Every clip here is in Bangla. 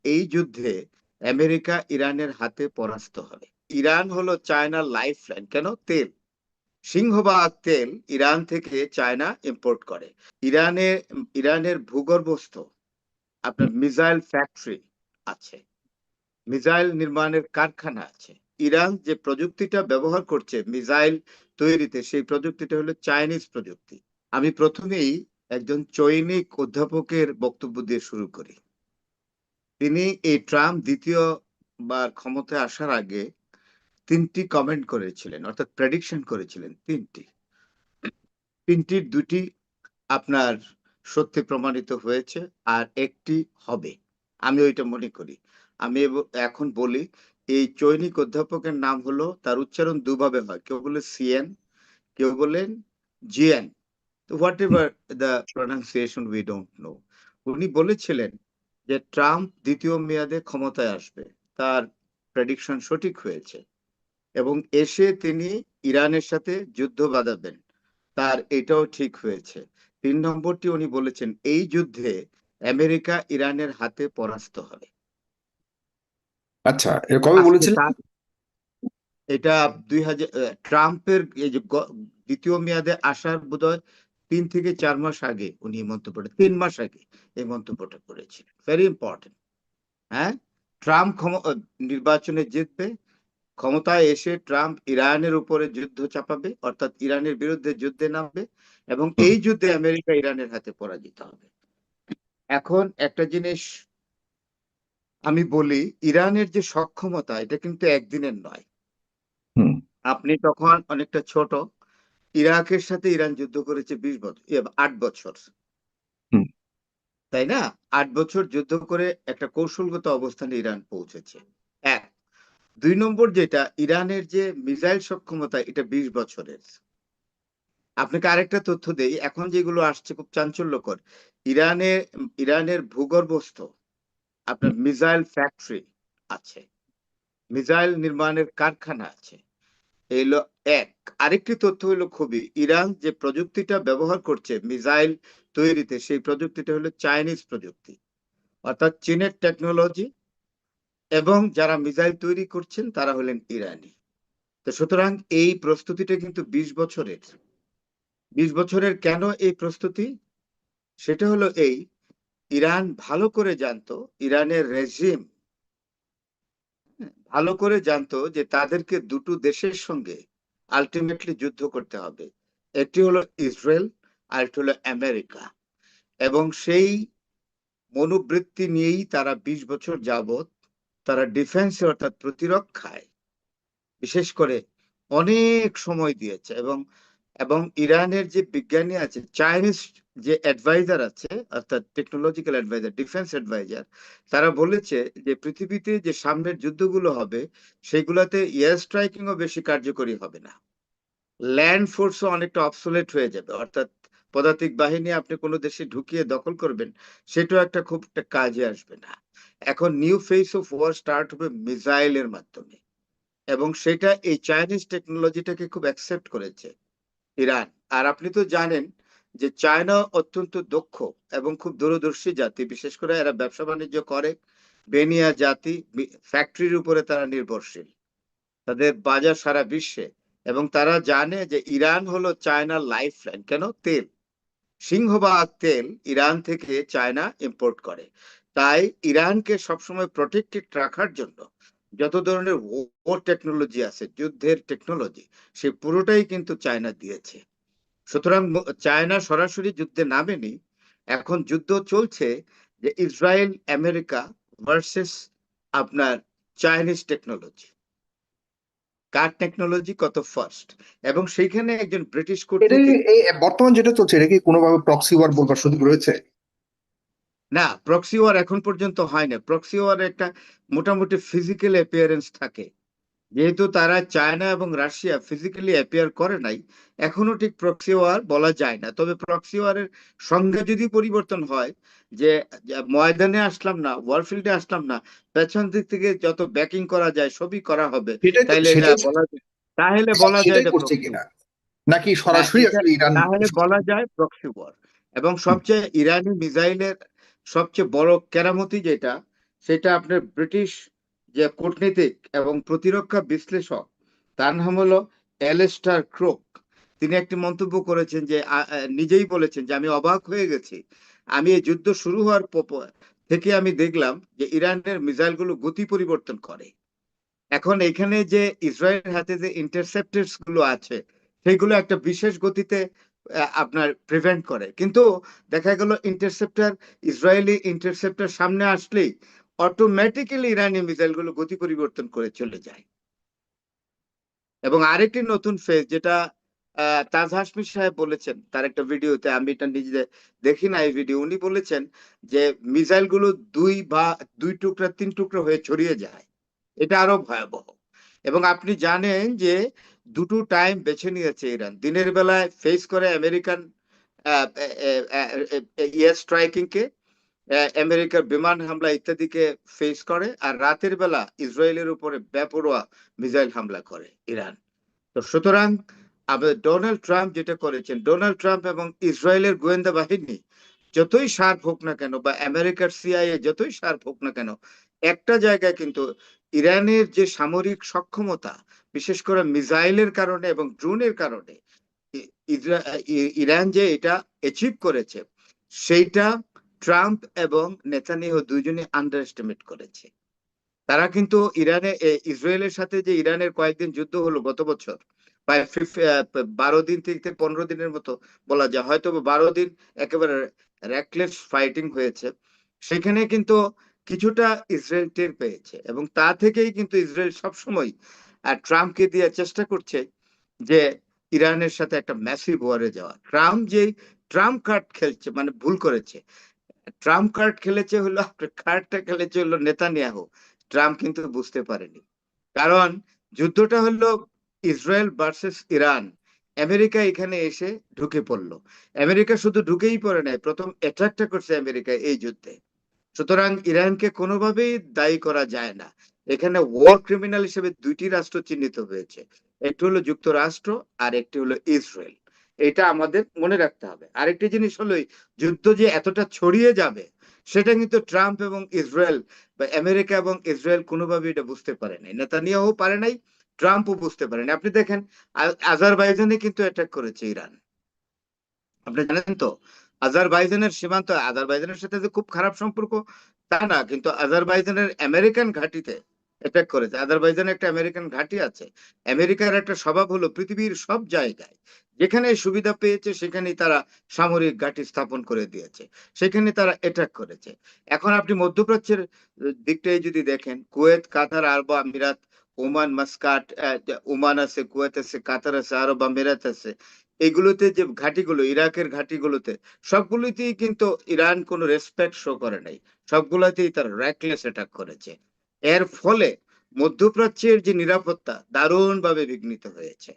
এই যুদ্ধে আমেরিকা ইরানের হাতে পরাস্ত হবে। ইরান হলো চায়নার লাইফ লাইন। কেন? তেল, সিংহভাগ তেল ইরান থেকে চায়না ইম্পোর্ট করে। ইরানে ইরানের ভূগর্ভস্থ আপনার মিসাইল ফ্যাক্টরি আছে, মিসাইল নির্মাণের কারখানা আছে। ইরান যে প্রযুক্তিটা ব্যবহার করছে মিসাইল তৈরিতে, সেই প্রযুক্তিটা হলো চাইনিজ প্রযুক্তি। আমি প্রথমেই একজন চৈনিক অধ্যাপকের বক্তব্য দিয়ে শুরু করি। তিনি এই ট্রাম্প দ্বিতীয়বার ক্ষমতায় আসার আগে তিনটি কমেন্ট করেছিলেন, অর্থাৎ প্রেডিকশন করেছিলেন তিনটির দুটি আপনার সত্যি প্রমাণিত হয়েছে, আর একটি হবে, আমি ওইটা মনে করি। আমি এখন বলি, এই চৈনিক অধ্যাপকের নাম হলো, তার উচ্চারণ দুভাবে হয়, কেউ বলে সিএন, কেউ বলেন GN, what ever the pronunciation we don't know. উনি বলেছিলেন যে ট্রাম্প দ্বিতীয় মেয়াদে ক্ষমতায় আসবে, তার প্রেডিকশন সঠিক হয়েছে, এবং এসে তিনি ইরানের সাথে যুদ্ধ বাঁধাবেন, তার এটাও ঠিক হয়েছে। 3 নম্বরটি উনি বলেছেন এই যুদ্ধে আমেরিকা ইরানের হাতে পরাস্ত হবে। আচ্ছা, এর কবে আজকে বলেছিলেন? তার এটা 2000 ট্রাম্পের এই যে দ্বিতীয় মেয়াদে আসার বোধহয় 3 থেকে 4 মাস আগে উনি এই মন্তব্যটা, 3 মাস আগে এই মন্তব্যটা করেছিলেন। Very important. হ্যাঁ, ট্রাম্প নির্বাচনে জিতবে, ক্ষমতায় এসে ট্রাম্প ইরানের উপরে যুদ্ধ চাপাবে, অর্থাৎ ইরানের বিরুদ্ধে যুদ্ধে নামবে, এবং হুম, এই যুদ্ধে আমেরিকা ইরানের হাতে পরাজিত হবে। এখন একটা জিনিস আমি বলি, ইরানের যে সক্ষমতা, এটা কিন্তু একদিনের নয়। হুম, আপনি তখন অনেকটা ছোট, ইরাকের সাথে ইরান যুদ্ধ করেছে 20 বছর, 8 বছর, হুম। তাই না? 8 বছর যুদ্ধ করে একটা কৌশলগত অবস্থানে ইরান পৌঁছেছে। এক। 2 নম্বর, যেটা ইরানের যে মিসাইল সক্ষমতা, এটা 20 বছরের। আপনাকে আরেকটা তথ্য দেই, এখন যেগুলো আসছে খুব চাঞ্চল্যকর। ইরানে ইরানের ভূগর্ভস্থ আপনার মিসাইল ফ্যাক্টরি আছে, মিসাইল নির্মাণের কারখানা আছে। এই হলো এক। আরেকটি তথ্য হলো, খুবই, ইরান যে প্রযুক্তিটা ব্যবহার করছে মিসাইল তৈরিতে, সেই প্রযুক্তিটা হলো চাইনিজ প্রযুক্তি, অর্থাৎ চীনের টেকনোলজি, এবং যারা মিসাইল তৈরি করছেন তারা হলেন ইরানি। তো সুতরাং এই প্রস্তুতিটা কিন্তু 20 বছরের। 20 বছরের কেন এই প্রস্তুতি? সেটা হলো এই, ইরান ভালো করে জানতো, ইরানের রেজিম ভালো করে জানতো যে তাদেরকে দুটো দেশের সঙ্গে আলটিমেটলি যুদ্ধ করতে হবে। একটি হলো ইসরায়েল, আর একটি হলো আমেরিকা। এবং সেই মনোবৃত্তি নিয়েই তারা 20 বছর যাবত তারা ডিফেন্সে, অর্থাৎ প্রতিরক্ষায় বিশেষ করে অনেক সময় দিয়েছে। এবং এবং ইরানের যে বিজ্ঞানী আছে, চাইনিজ যে অ্যাডভাইজার আছে, অর্থাৎ টেকনোলজিক্যাল অ্যাডভাইজার, ডিফেন্স অ্যাডভাইজার, তারা বলেছে যে পৃথিবীতে যে সামনের যুদ্ধগুলো হবে, সেগুলোতে এয়ার স্ট্রাইকিংও বেশি কার্যকরী হবে না, ল্যান্ড ফোর্সও অনেকটা অবসোলেট হয়ে যাবে, অর্থাৎ পদাতিক বাহিনী আপনি কোনো দেশে ঢুকিয়ে দখল করবেন, সেটাও খুব একটা কাজে আসবে না। এখন new phase of war start হবে মিসাইলের মাধ্যমে, এবং সেটা এই চাইনিজ টেকনোলজিটাকে খুব অ্যাকসেপ্ট করেছে ইরান। আর আপনি তো জানেন যে চায়না অত্যন্ত দক্ষ এবং খুব দূরদর্শী জাতি, বিশেষ করে এরা ব্যবসা বাণিজ্য করে, বেনিয়া জাতি, ফ্যাক্টরির উপরে তারা নির্ভরশীল, তাদের বাজার সারা বিশ্বে। এবং তারা জানে যে ইরান হলো চায়নার লাইফ লাইন। কেন? তেল, সিংহভাগ তেল ইরান থেকে চায়না ইম্পোর্ট করে। তাই ইরানকে সবসময় প্রোটেক্টেড রাখার জন্য যত ধরনের ওয়ার টেকনোলজি আছে, যুদ্ধের টেকনোলজি, সে পুরোটাই কিন্তু চায়না দিয়েছে। সুতরাং চায়না সরাসরি যুদ্ধে নামেনি, এখন যুদ্ধ চলছে যে ইসরায়েল আমেরিকা ভার্সেস আপনার চাইনিজ টেকনোলজি, কার টেকনোলজি কত ফার্স্ট। এবং সেইখানে একজন ব্রিটিশ এটা কূটনীতিক, এই বর্তমান যেটা চলছে, এটা কি কোনোভাবে প্রক্সি ওয়ার বলবার সুযোগ রয়েছে? না, প্রক্সি ওয়ার এখন পর্যন্ত হয় না। প্রক্সি ওয়ার একটা মোটামুটি ফিজিক্যাল অ্যাপিয়ারেন্স থাকে, যেহেতু তারা চায়না এবং রাশিয়া ফিজিক্যালি অ্যাপিয়ার করে নাই, এখনো ঠিক প্রক্সি ওয়ার বলা যায় না। তবে প্রক্সি ওয়ারের সংজ্ঞা যদি পরিবর্তন হয়, যে যে ময়দানে আসলাম না, ওয়ারফিল্ডে আসলাম না, পেছন দিক থেকে যত ব্যাকিং করা যায় সবই করা হবে, সেটাই তো, তাইলে এটা সেটাই বলা যায়, তাহলে ইরান বলা যায় সেটাই এটা করছে প্রক্সি কিনা, ওয়ার। নাকি হ্যাঁ, সরাসরি এটা আসলে ইরান? তাহলে বলা যায় প্রক্সি ওয়ার। এবং হুম, সবচেয়ে ইরানি মিসাইলের সবচেয়ে বড় কেরামতি যেটা, সেটা আপনার ব্রিটিশ যে কূটনীতিক এবং প্রতিরক্ষা বিশ্লেষক, তার নাম হলো অ্যালেস্টার ক্রোক। তিনি একটি মন্তব্য করেছেন যে নিজেই বলেছেন যে আমি অবাক হয়ে গেছি, আমি এই যুদ্ধ শুরু হওয়ার থেকে আমি দেখলাম যে ইরানের মিসাইলগুলো গতি পরিবর্তন করে। এখন এখানে যে ইসরায়েলের হাতে যে ইন্টারসেপ্টরস গুলো আছে সেগুলো একটা বিশেষ গতিতে আপনার প্রিভেন্ট করে, কিন্তু দেখা গেল ইন্টারসেপ্টর, ইসরায়েলি ইন্টারসেপ্টর সামনে আসলেই অটোমেটিক্যালি ইরানি মিসাইল গুলো গতি পরিবর্তন করে চলে যায়। এবং আরেকটি নতুন ফেজ যেটা তাজ হাশমি সাহেব বলেছেন তার একটা ভিডিওতে, আমি এটা নিজে দেখি না এই ভিডিও, উনি বলেছেন যে মিসাইল গুলো দুই টুকরা তিন টুকরা হয়ে ছড়িয়ে যায়, এটা আরো ভয়াবহ। এবং আপনি জানেন যে দুটো টাইম বেছে নিয়েছে ইরান, দিনের বেলায় ফেস করে আমেরিকান এয়ার স্ট্রাইকিং কে, আমেরিকার বিমান হামলা ইত্যাদিকে ফেস করে, আর রাতের বেলা ইসরায়েলের উপরে বেপরোয়া মিসাইল হামলা করে ইরান। তো সুতরাং ডোনাল্ড ট্রাম্প যেটা করেছেন, ডোনাল্ড ট্রাম্প এবং ইসরায়েলের গোয়েন্দা বাহিনী যতই শার্প হোক না কেন, বা আমেরিকার সিআইএ যতই শার্প হোক না কেন, একটা জায়গায় কিন্তু ইরানের যে সামরিক সক্ষমতা, বিশেষ করে মিসাইলের কারণে এবং ড্রোনের কারণে ইরান যে এটা অ্যাচিভ করেছে, সেইটা ট্রাম্প এবং নেতানিয়াহু দুইজনে আন্ডার এস্টিমেট করেছে। তারা কিন্তু ইসরায়েলের সাথে যে ইরানের কয়েকদিন যুদ্ধ হলো গত বছর, প্রায় 12 দিন থেকে 15 দিনের মতো বলা যায়, হয়তো 12 দিন একেবারে র্যাকলেস ফাইটিং হয়েছে, সেখানে কিন্তু কিছুটা ইসরায়েল টের পেয়েছে, এবং তা থেকেই কিন্তু ইসরায়েল সবসময় ট্রাম্পকে দিয়ে চেষ্টা করছে যে ইরানের সাথে একটা ম্যাসিভ ওয়ারে যাওয়া। ট্রাম্প কার্ড খেলছে, মানে ভুল করেছে। ট্রাম্প কার্ড খেলেছে হলো, আপনার কার্ডটা খেলেছে হলো নেতানিয়াহু, ট্রাম্প কিন্তু বুঝতে পারেনি। কারণ যুদ্ধটা হলো ইসরায়েল ভার্সেস ইরান, আমেরিকা এখানে এসে ঢুকে পড়লো। আমেরিকা শুধু ঢুকেই পড়ে নাই, প্রথম অ্যাট্রাক্টটা করছে আমেরিকা এই যুদ্ধে। সুতরাং ইরানকে কোনোভাবেই দায়ী করা যায় না। এখানে ওয়ার ক্রিমিনাল হিসেবে দুইটি রাষ্ট্র চিহ্নিত হয়েছে, একটি হলো যুক্তরাষ্ট্র আর একটি হলো ইসরায়েল। এটা আমাদের মনে রাখতে হবে। আরেকটি জিনিস হলো, যুদ্ধ যে এতটা ছড়িয়ে যাবে সেটা কিন্তু ট্রাম্প এবং ইসরায়েল, বা আমেরিকা এবং ইসরায়েল কোনোভাবে এটা বুঝতে পারে নাই, নেতানিয়াহু পারে নাই, ট্রাম্পও বুঝতে পারেনি। আপনি দেখেন আজারবাইজানে কিন্তু অ্যাটাক করেছে ইরান, আপনি জানেন তো। আজারবাইজানের সীমান্ত, আজারবাইজানের সাথে যে খুব খারাপ সম্পর্ক তা না, কিন্তু আজারবাইজানের আমেরিকান ঘাঁটিতে অ্যাটাক করেছে। আজারবাইজানে একটা আমেরিকান ঘাঁটি আছে। আমেরিকার একটা স্বভাব হলো পৃথিবীর সব জায়গায় যেখানে সুবিধা পেয়েছে সেখানেই তারা সামরিক ঘাঁটি স্থাপন করে দিয়েছে, সেখানে তারা অ্যাটাক করেছে। এখন আপনি মধ্যপ্রাচ্যের দিকটাই যদি দেখেন, কুয়েত, কাতার, আরব আমিরাত, ওমান, মাস্কাট, ওমান আছে, কুয়েত আছে, কাতার আছে, আরব আমিরাত আছে, এগুলোতে যে ঘাঁটিগুলো, ইরাকের ঘাঁটিগুলোতে সবগুলোতেই কিন্তু ইরান কোনো রেসপেক্ট শো করে নাই, সবগুলোতেই তার র্যাকলেস অ্যাটাক করেছে। এর ফলে মধ্যপ্রাচ্যের যে নিরাপত্তা দারুণভাবে বিঘ্নিত হয়েছে।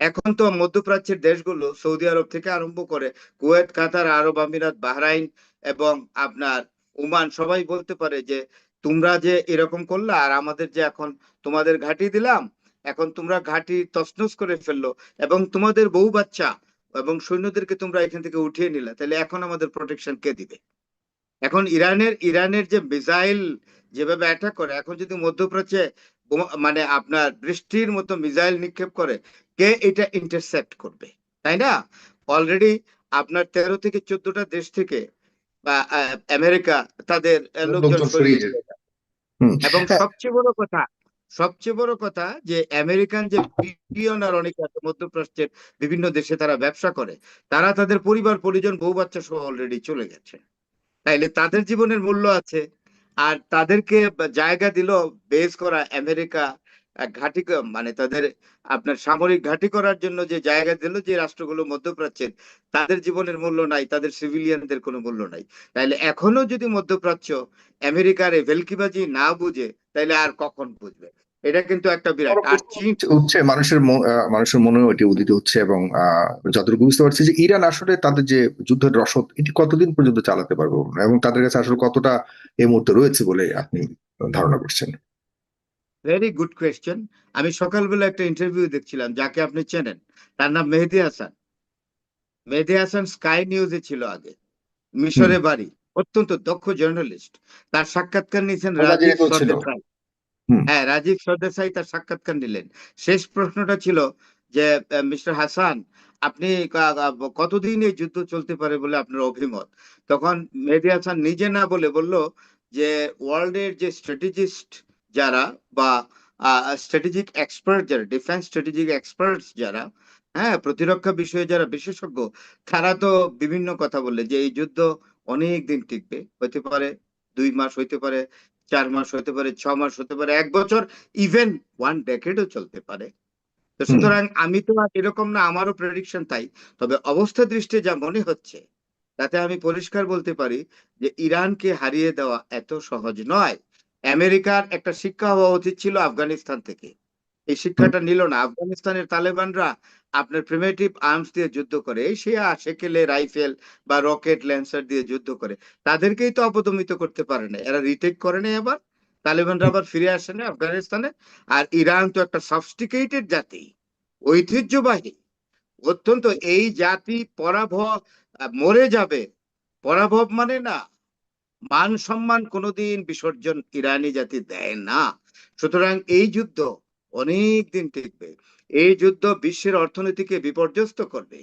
এখন তো মধ্যপ্রাচ্যের দেশগুলো সৌদি আরব থেকে আরম্ভ করে কুয়েত, কাতার, আরব আমিরাত, বাহরাইন এবং আপনার ওমান সবাই বলতে পারে যে তোমরা যে এরকম করলা, আর আমাদের যে এখন তোমাদের ঘাঁটি দিলাম, এখন তোমরা ঘাঁটি তছনছ করে ফেললো এবং তোমাদের বউ বাচ্চা এবং সৈন্যদেরকে তোমরা এখান থেকে উঠিয়ে নিলা, তাহলে এখন আমাদের প্রোটেকশন কে দিবে? এখন ইরানের যে মিসাইল যেভাবে অ্যাটাক করে, এখন যদি মধ্যপ্রাচ্যে মানে আপনার বৃষ্টির মতো মিসাইল নিক্ষেপ করে, কে এটা ইন্টারসেপ্ট করবে? তাই না? অলরেডি আপনার 13 থেকে 14টা দেশ থেকে বা আমেরিকা তাদের লোকজন লোকজন সরিয়ে সরিয়ে যায়। দিয়ে যায়। হুম। এবং হ্যাঁ, সবচেয়ে বড় কথা যে আমেরিকান যে বিলিয়নার অনেকে আছে মধ্যপ্রাচ্যের বিভিন্ন দেশে, তারা ব্যবসা করে, তারা তাদের পরিবার পরিজন বউ বাচ্চা সহ অলরেডি চলে গেছে। তাইলে তাদের জীবনের মূল্য আছে, আর তাদেরকে জায়গা দিল বেস করা আমেরিকা ঘাঁটি, মানে তাদের আপনার সামরিক ঘাঁটি করার জন্য যে জায়গা দিল যে রাষ্ট্রগুলো মধ্যপ্রাচ্যের, তাদের জীবনের মূল্য নাই, তাদের সিভিলিয়ানদের কোনো মূল্য নাই। তাইলে এখনো যদি মধ্যপ্রাচ্য আমেরিকার এই ভেলকিবাজি না বুঝে, তাইলে আর কখন বুঝবে? এটা কিন্তু একটা বিরাট। বড় আর প্রশ্ন চীন, হচ্ছে মানুষের মনে এটি উদিত হচ্ছে, এবং যতটুকু বুঝতে পারছি যে ইরান আসলে তাদের যে যুদ্ধের রসদ এটি কতদিন পর্যন্ত চালাতে পারবে, এবং তাদের কাছে আসলে কতটা এই মুহূর্তে রয়েছে বলে আপনি ধারণা করছেন? Very good question. আমি সকালবেলা একটা ইন্টারভিউ দেখছিলাম, যাকে আপনি চেনেন, তার নাম মেহেদী হাসান। মেহেদী হাসান স্কাই নিউজে ছিল আগে, হুম। মিশরে বাড়ি, অত্যন্ত দক্ষ জার্নালিস্ট। তার সাক্ষাৎকার নিয়েছেন খোঁজা রাজীব যিনি করছিল। সরদেসাই। হুম। হ্যাঁ, রাজীব সরদেসাই তার সাক্ষাৎকার নিলেন। শেষ প্রশ্নটা ছিল যে মিস্টার হাসান, আপনি কতদিন এই যুদ্ধ চলতে পারে বলে আপনার অভিমত? তখন মেহেদী হাসান নিজে না বলে বলল যে ওয়ার্ল্ডের যে স্ট্র্যাটেজিস্ট যারা বা স্ট্র্যাটেজিক এক্সপার্ট যারা, ডিফেন্স স্ট্র্যাটেজিক এক্সপার্টস যারা, হ্যাঁ, প্রতিরক্ষা বিষয়ে যারা বিশেষজ্ঞ, তারা তো বিভিন্ন কথা বললে যে এই যুদ্ধ অনেক দিন টিকবে, হতে পারে 2 মাস, হইতে পারে 4 মাস, হতে পারে 6 মাস, হতে পারে 1 বছর, ইভেন 1 ডেকেডও চলতে পারে। তো হুম। সুতরাং আমি তো আর এরকম না, আমারও প্রেডিকশন তাই। তবে অবস্থা দৃষ্টি যা মনে হচ্ছে, তাতে আমি পরিষ্কার বলতে পারি যে ইরানকে হারিয়ে দেওয়া এত সহজ নয়। আমেরিকার একটা শিক্ষা হওয়া উচিত ছিল আফগানিস্তান থেকে, এই হুম। শিক্ষাটা নিল না। আফগানিস্তানের তালেবানরা আপনার প্রিমিটিভ আর্মস দিয়ে যুদ্ধ করে, এই সে সেকেলে রাইফেল বা রকেট ল্যান্সার দিয়ে যুদ্ধ করে, তাদেরকেই তো অপদমিত করতে পারে না, এরা রিটেক করে না। আবার তালেবানরা আবার ফিরে আসে না আফগানিস্তানে। আর ইরান তো একটা সফিস্টিকেটেড জাতি, ঐতিহ্যবাহী, অত্যন্ত, এই জাতি পরাভব, মরে যাবে। পরাভব মানে না, মান সম্মান কোনোদিন বিসর্জন ইরানি জাতি দেয় না। সুতরাং এই যুদ্ধ অনেক দিন টিকবে, এই যুদ্ধ বিশ্বের অর্থনীতিকে বিপর্যস্ত করবে।